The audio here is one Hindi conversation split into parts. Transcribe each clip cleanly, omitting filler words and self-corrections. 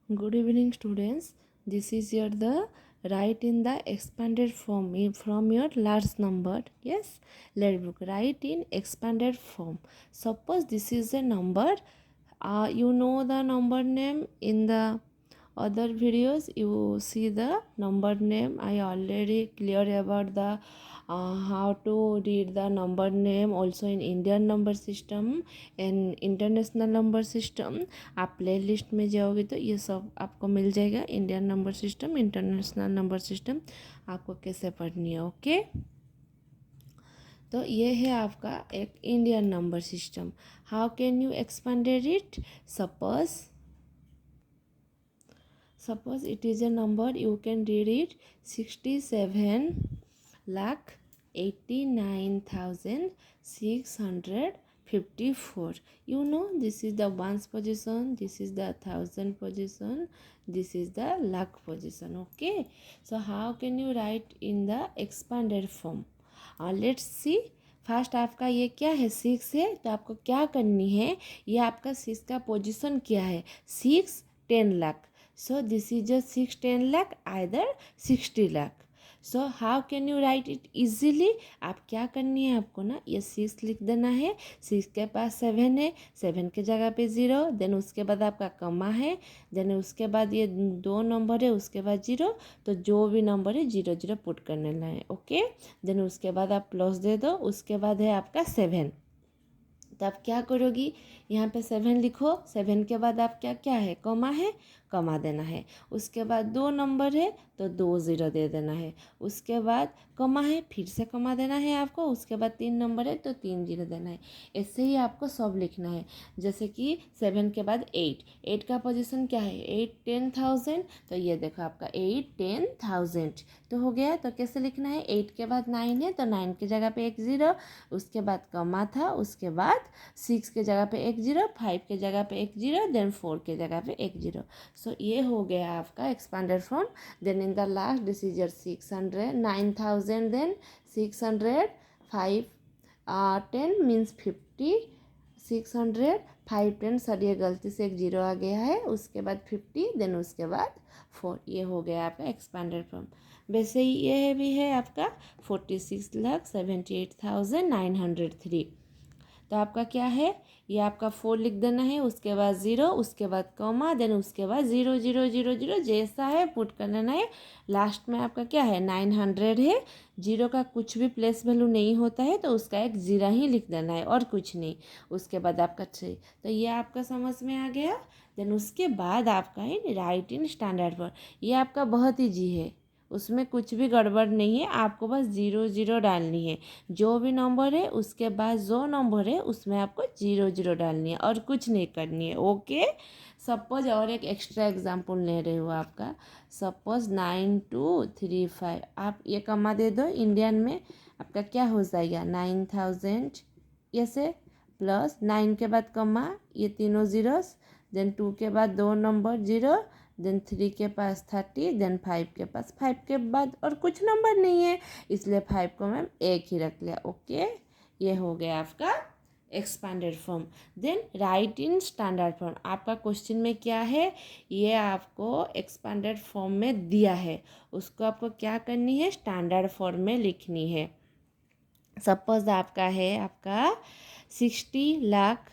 Good evening, students. This is your the write in the expanded form from your large number. Yes, let book write in expanded form. Suppose this is a number. You know the number name in the other videos. You see the number name. I already clear about the how to read the number name also in Indian number system and international number system. आप प्ले लिस्ट में जाओगे तो ये सब आपको मिल जाएगा, Indian number system, international number system आपको कैसे पढ़नी है। ओके, तो ये है आपका एक Indian number system. How can you expanded it? Suppose it is a number, you can read it 67,89,654. You know, this is the ones position, this is the thousand position, this is the lakh position. Okay, so how can you write in the expanded form? Let's see. First आपका ये क्या है, 6 है, तो आपको क्या करनी है, ये आपका 6 का पोजीशन क्या है, 6 10 lakh. So this is just 6 10 lakh, either 60 lakh. So how can you write it easily? आप क्या करनी है, आपको ना ये 6 लिख देना है, 6 के पास 7 है, 7 के जगह पे 0, देन उसके बाद आपका कमा है, देन उसके बाद ये 2 नंबर है, उसके बाद 0, तो जो भी नंबर है 0 0 पुट करने है। ओके, देन उसके बाद आप प्लस दे दो, उसके बाद है आपका 7। तो आप क्या करोगी, यहाँ पे 7 लिखो, 7 के बाद आप क्या क्या है, कमा है, कमा देना है, उसके बाद 2 नंबर है तो 2 0 दे देना है, उसके बाद कमा है, फिर से कमा देना है आपको, उसके बाद 3 नंबर है तो 3 0 देना है। ऐसे ही आपको सब लिखना है। जैसे कि 7 के बाद 8 का पोजीशन क्या है, 8 10,000, तो ये देखो आपका 8 10,000 तो हो गया। तो कैसे लिखना है, 8 के बाद 9 है तो 9 की जगह पे 1 0, उसके बाद कमा था, उसके बाद 6 के जगह पे 1 0, 5 के जगह पे 1 0, देन 4 के जगह पे 1 0। सो ये हो गया आपका expanded form. Then in the last this is your 600 9,000, देन 600 5 10 मीन्स 50, 600 5 10, सर ये गलती से एक 0 आ गया है, उसके बाद 50, देन उसके बाद 4। ये हो गया आपका एक्सपांडेड फॉर्म। वैसे ही ये भी है आपका 46,78,903। तो आपका क्या है, ये आपका 4 लिख देना है, उसके बाद 0, उसके बाद कॉमा, देन उसके बाद 0 0 0 0 जैसा है पुट कर लेना है। लास्ट में आपका क्या है, 900 है, 0 का कुछ भी प्लेस वैल्यू नहीं होता है तो उसका एक 0 ही लिख देना है और कुछ नहीं। उसके बाद आपका 6, तो ये आपका समझ में आ गया। देन उसके बाद आपका है राइट इन स्टैंडर्ड फॉर्म। ये आपका बहुत ईजी है, उसमें कुछ भी गड़बड़ नहीं है, आपको बस 0 0 डालनी है। जो भी नंबर है उसके बाद जो नंबर है उसमें आपको 0 0 डालनी है और कुछ नहीं करनी है। ओके, सपोज और एक एक्स्ट्रा एग्जांपल ले रही हूँ आपका। सपोज 9235, आप ये कमा दे दो इंडियन में, आपका क्या हो जाएगा 9,000, ऐसे प्लस 9 के बाद कमा, ये तीनों जीरोस, देन 2 के बाद 2 नंबर 0, देन 3 के पास 30, देन 5 के पास 5 के बाद और कुछ नंबर नहीं है, इसलिए 5 को मैम 1 ही रख लिया। ओके, ये हो गया आपका expanded form. Then write in standard form. आपका क्वेश्चन में क्या है, ये आपको एक्सपांडेड फॉर्म में दिया है, उसको आपको क्या करनी है, स्टैंडर्ड फॉर्म में लिखनी है। सपोज आपका है आपका 60 लाख,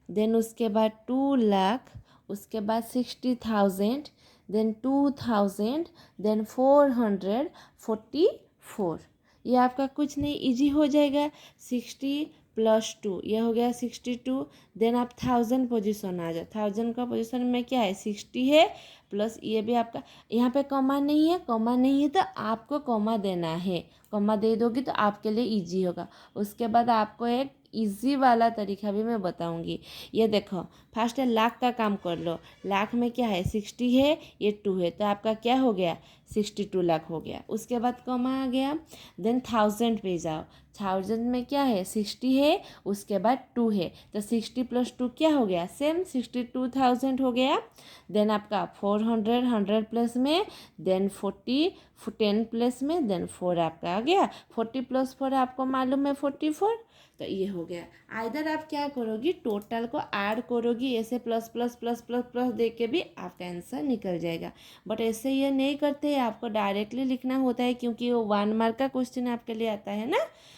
देन उसके बाद 2 लाख, उसके बाद 60,000, देन 2,000, देन 444। ये आपका कुछ नहीं, इजी हो जाएगा। 60 + 2 ये हो गया 62। देन आप 1000 पोजीशन आ जाए, 1000 का पोजीशन में क्या है, 60 है, प्लस ये भी आपका, यहाँ पे कॉमा नहीं है, कॉमा नहीं है तो आपको कॉमा देना है, कॉमा दे दोगी तो आपके लिए इजी होगा। उसके बाद आपको एक इजी वाला तरीका भी मैं बताऊंगी। ये देखो, फर्स्ट है लाख का काम कर लो। लाख में क्या है, 60 है, ये 2 है, तो आपका क्या हो गया, 62 लाख हो गया। उसके बाद कॉमा आ गया, देन 1000 पे जाओ। 1000 में क्या है, 60 है, उसके बाद 2 है, तो 60 + 2 क्या हो गया, सेम 62,000 हो गया। देन आपका 400 100 प्लस में, देन 40 10 प्लस में, देन 4 आपका आ गया। 40 + 4 आपको मालूम है 44, तो ये हो गया। इधर आप क्या करोगी, टोटल को ऐड करोगी, ऐसे plus plus plus plus plus दे के भी आपका आंसर निकल जाएगा। बट ऐसे ये नहीं करते हैं, आपको डायरेक्टली लिखना होता है, क्योंकि वो 1 मार्क का क्वेश्चन आपके लिए आता है ना।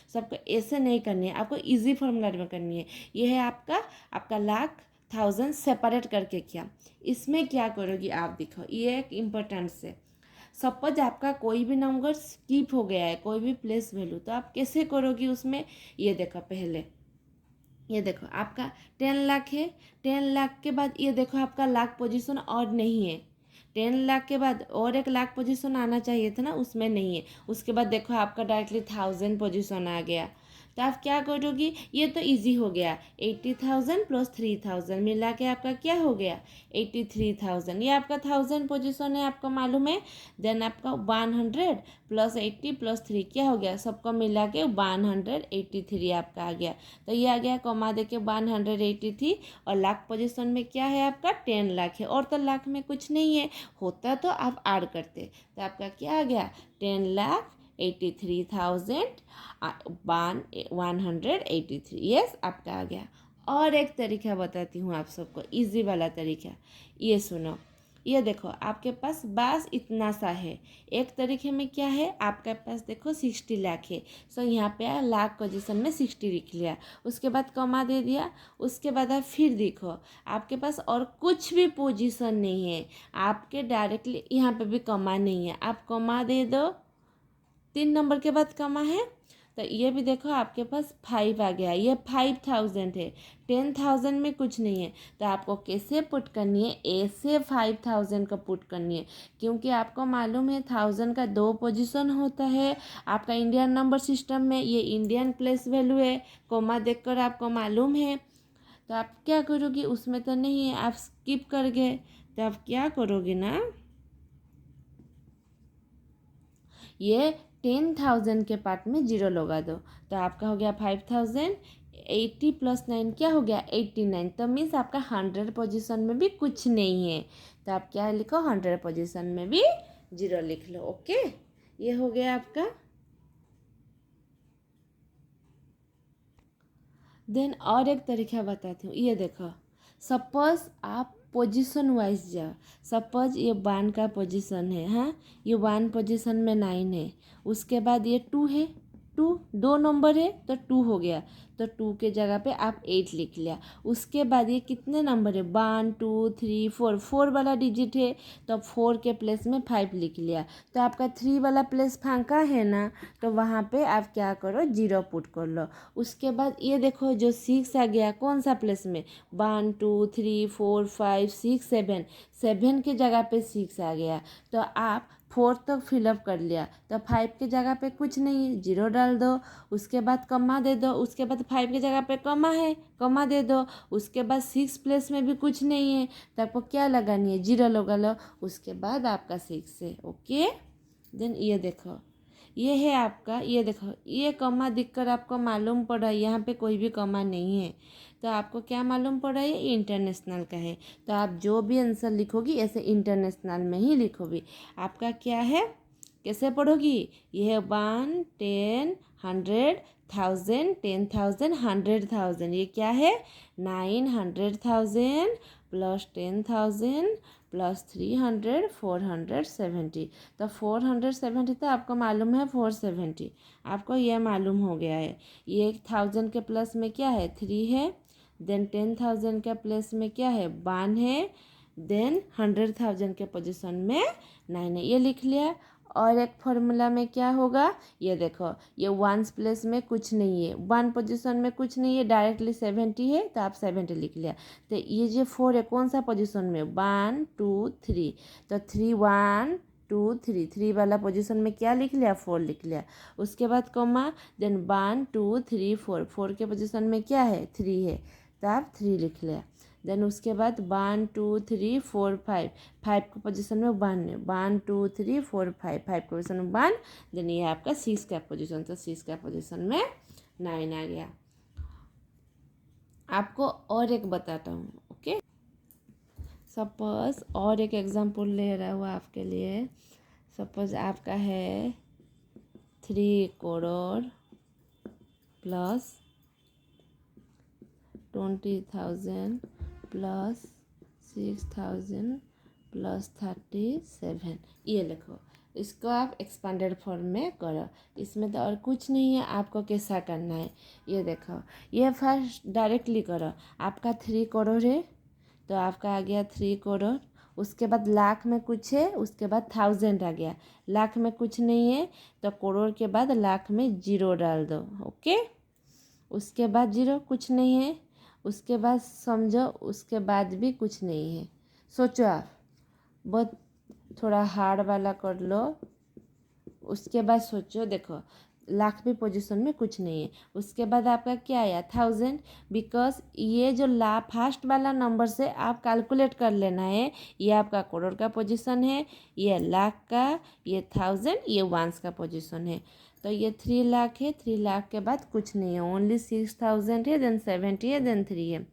सबको ऐसे नहीं करनी है, आपको ईजी फॉर्मूला में करनी है। ये है आपका लाख, थाउजेंड सेपरेट करके किया। इसमें क्या करोगी आप, देखो ये एक इम्पोर्टेंट से, सपोज आपका कोई भी नंबर स्किप हो गया है, कोई भी प्लेस वैल्यू, तो आप कैसे करोगी उसमें। ये देखो पहले, ये देखो आपका 10 लाख है, 10 लाख के बाद ये देखो आपका लाख पोजीशन और नहीं है, 10 लाख के बाद और एक लाख पोजीशन आना चाहिए था ना, उसमें नहीं है। उसके बाद देखो आपका डायरेक्टली 1000 पोजीशन आ गया। तो आप क्या करोगी, ये तो इजी हो गया, 80,000 प्लस 3000 मिला के आपका क्या हो गया, 83,000। ये आपका 1000 पोजीशन है, आपको मालूम है। देन आपका 100 प्लस 80 प्लस 3 क्या हो गया, सबको मिला के 183 आपका आ गया। तो ये आ गया, कमा दे के 183। और लाख पोजीशन में क्या है आपका, 10 लाख है, और तो लाख में कुछ नहीं है, होता तो आप ऐड करते। तो आपका क्या आ गया, 10,83,183। यस, आपका आ गया। और एक तरीका बताती हूँ आप सबको, इजी वाला तरीका। ये सुनो, ये देखो आपके पास बस इतना सा है। एक तरीके में क्या है, आपके पास देखो 60 लाख है, सो यहाँ पे लाख पोजीशन में 60 लिख लिया, उसके बाद कमा दे दिया। उसके बाद आप फिर देखो, आपके पास और कुछ भी पोजीशन नहीं है, आपके डायरेक्टली यहाँ पे भी कमा नहीं है, आप कमा दे दो, 3 नंबर के बाद कमा है। तो ये भी देखो आपके पास 5 आ गया, ये 5000 है, 10,000 में कुछ नहीं है। तो आपको कैसे पुट करनी है, ऐसे 5000 का पुट करनी है, क्योंकि आपको मालूम है 1000 का 2 पोजीशन होता है आपका इंडियन नंबर सिस्टम में। ये इंडियन प्लेस वैल्यू है, कोमा देखकर आपको मालूम है। तो आप क्या करोगी, उसमें तो नहीं है, आप स्किप कर गए। तो आप क्या करोगे ना, ये 10,000 के पार्ट में 0 लगा दो, तो आपका हो गया 5000। 80 प्लस 9 क्या हो गया, 89। तो मीन्स आपका 100 पोजीशन में भी कुछ नहीं है, तो आप क्या लिखो, 100 पोजीशन में भी 0 लिख लो। ओके, ये हो गया आपका। देन और एक तरीका बताती हूँ, ये देखो, सपोज आप पोजीशन वाइज जाओ। सपोज ये 1 का पोजीशन है, हाँ, ये 1 पोजीशन में 9 है, उसके बाद ये 2 है, 2 2 नंबर है तो 2 हो गया, तो 2 के जगह पे आप 8 लिख लिया। उसके बाद ये कितने नंबर है, 1 2 3 4, 4 वाला डिजिट है, तो 4 के प्लेस में 5 लिख लिया। तो आपका 3 वाला प्लेस फांका है ना, तो वहाँ पे आप क्या करो, 0 पुट कर लो। उसके बाद ये देखो जो 6 आ गया, कौन सा प्लेस में, 1 2 3 4 5 6 7, 7 के जगह पे 6 आ गया, तो आप 4 तक फिलअप कर लिया। तो 5 के जगह पे कुछ नहीं है, 0 डाल दो। उसके बाद कमा दे दो, उसके बाद 5 के जगह पे कमा है, कमा दे दो। उसके बाद 6 प्लेस में भी कुछ नहीं है, तो आपको क्या लगानी है, 0 लगा लो। उसके बाद आपका 6 है। ओके, देन ये देखो, ये है आपका, ये देखो, ये कमा दिखकर आपको मालूम पड़ा यहाँ पे कोई भी कमा नहीं है, तो आपको क्या मालूम पड़ा, ये इंटरनेशनल का है। तो आप जो भी आंसर लिखोगी ऐसे इंटरनेशनल में ही लिखोगी। आपका क्या है, कैसे पढ़ोगी, ये है 1 10 100 1000 10,000 100,000, ये क्या है, 900,000 प्लस 10,000 प्लस 300 470। तो 470 तो आपको मालूम है 470, आपको यह मालूम हो गया है। ये 1000 के प्लस में क्या है, 3 है। देन 10,000 के प्लस में क्या है, 1 है। देन 100,000 के पोजीशन में 9 है, ये लिख लिया। और एक फॉर्मूला में क्या होगा, ये देखो, ये 1 प्लेस में कुछ नहीं है, 1 पोजीशन में कुछ नहीं है, डायरेक्टली 70 है, तो आप 70 लिख लिया। तो ये जो 4 है कौन सा पोजीशन में, 1 2 3, तो 3 1 2 3, 3 वाला पोजीशन में क्या लिख लिया, 4 लिख लिया। उसके बाद कॉमा, देन 1 2 3 4, 4 के पोजीशन में क्या है, 3 है, तो आप 3 लिख लिया। देन उसके बाद 1 2 3 4 5, 5 के पोजीशन में 1 है, 1 2 3 4 5, 5 के पोजीशन में 1। देन ये आपका 6 का पोजीशन, तो 6 का पोजीशन में 9 आ गया। आपको और एक बताता हूँ। ओके, सपोज और एक एग्जांपल ले रहा हूँ आपके लिए। सपोज आपका है 3 करोड़ प्लस 20,000 प्लस 6,000 प्लस 37, ये लिखो। इसको आप एक्सपांडेड फॉर्म में करो। इसमें तो और कुछ नहीं है, आपको कैसा करना है ये देखो। ये फर्स्ट डायरेक्टली करो। आपका 3 करोड़ है तो आपका आ गया 3 करोड़। उसके बाद लाख में कुछ है, उसके बाद 1000 आ गया। लाख में कुछ नहीं है तो करोड़ के बाद लाख में 0 डाल दो। ओके, उसके बाद 0 कुछ नहीं है, उसके बाद समझो, उसके बाद भी कुछ नहीं है। सोचो आप, बहुत थोड़ा हार्ड वाला कर लो। उसके बाद सोचो, देखो लाख भी पोजीशन में कुछ नहीं है। उसके बाद आपका क्या आया 1000, बिकॉज ये जो फर्स्ट वाला नंबर से आप कैलकुलेट कर लेना है। ये आपका करोड़ का पोजीशन है, ये लाख का, ये 1000, ये वंस का पोजीशन है। तो ये 3 लाख है, 3 लाख के बाद कुछ नहीं है, ओनली 6000 है, देन 70 है, देन 3 है।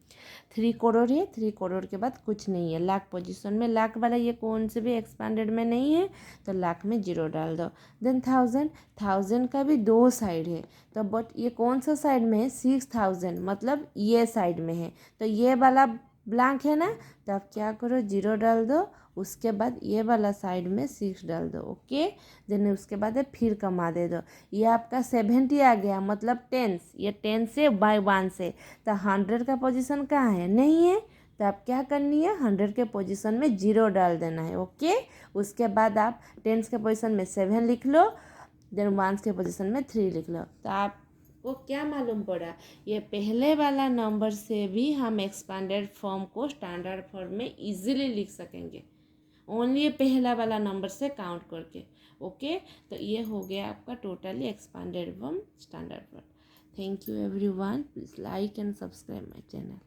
3 करोड़ है, 3 करोड़ के बाद कुछ नहीं है। लाख पोजीशन में लाख वाला ये कौन से भी एक्सपांडेड में नहीं है तो लाख में 0 डाल दो। देन 1000, 1000 का भी 2 साइड है तो बट ये कौन सा साइड में है 6000, मतलब ये साइड में है तो ये वाला ब्लैंक है ना, तो आप क्या करो 0 डाल दो। उसके बाद ये वाला साइड में 6 डाल दो। ओके, देन उसके बाद फिर कमा दे दो। ये आपका 70 आ गया, मतलब 10, ये 10 से बाय 1 से, तो 100 का पोजीशन कहाँ है, नहीं है। तो आप क्या करनी है 100 के पोजीशन में 0 डाल देना है। ओके, उसके बाद आप 10 के पोजीशन में 7 लिख लो, देन 1 के पोजीशन में 3 लिख लो। तो आप को क्या मालूम पड़ा, ये पहले वाला नंबर से भी हम एक्सपांडेड फॉर्म को स्टैंडर्ड फॉर्म में इजीली लिख सकेंगे, ओनली ये पहला वाला नंबर से काउंट करके। ओके, तो ये हो गया आपका totally expanded form standard form. Thank you everyone, please like and subscribe my channel.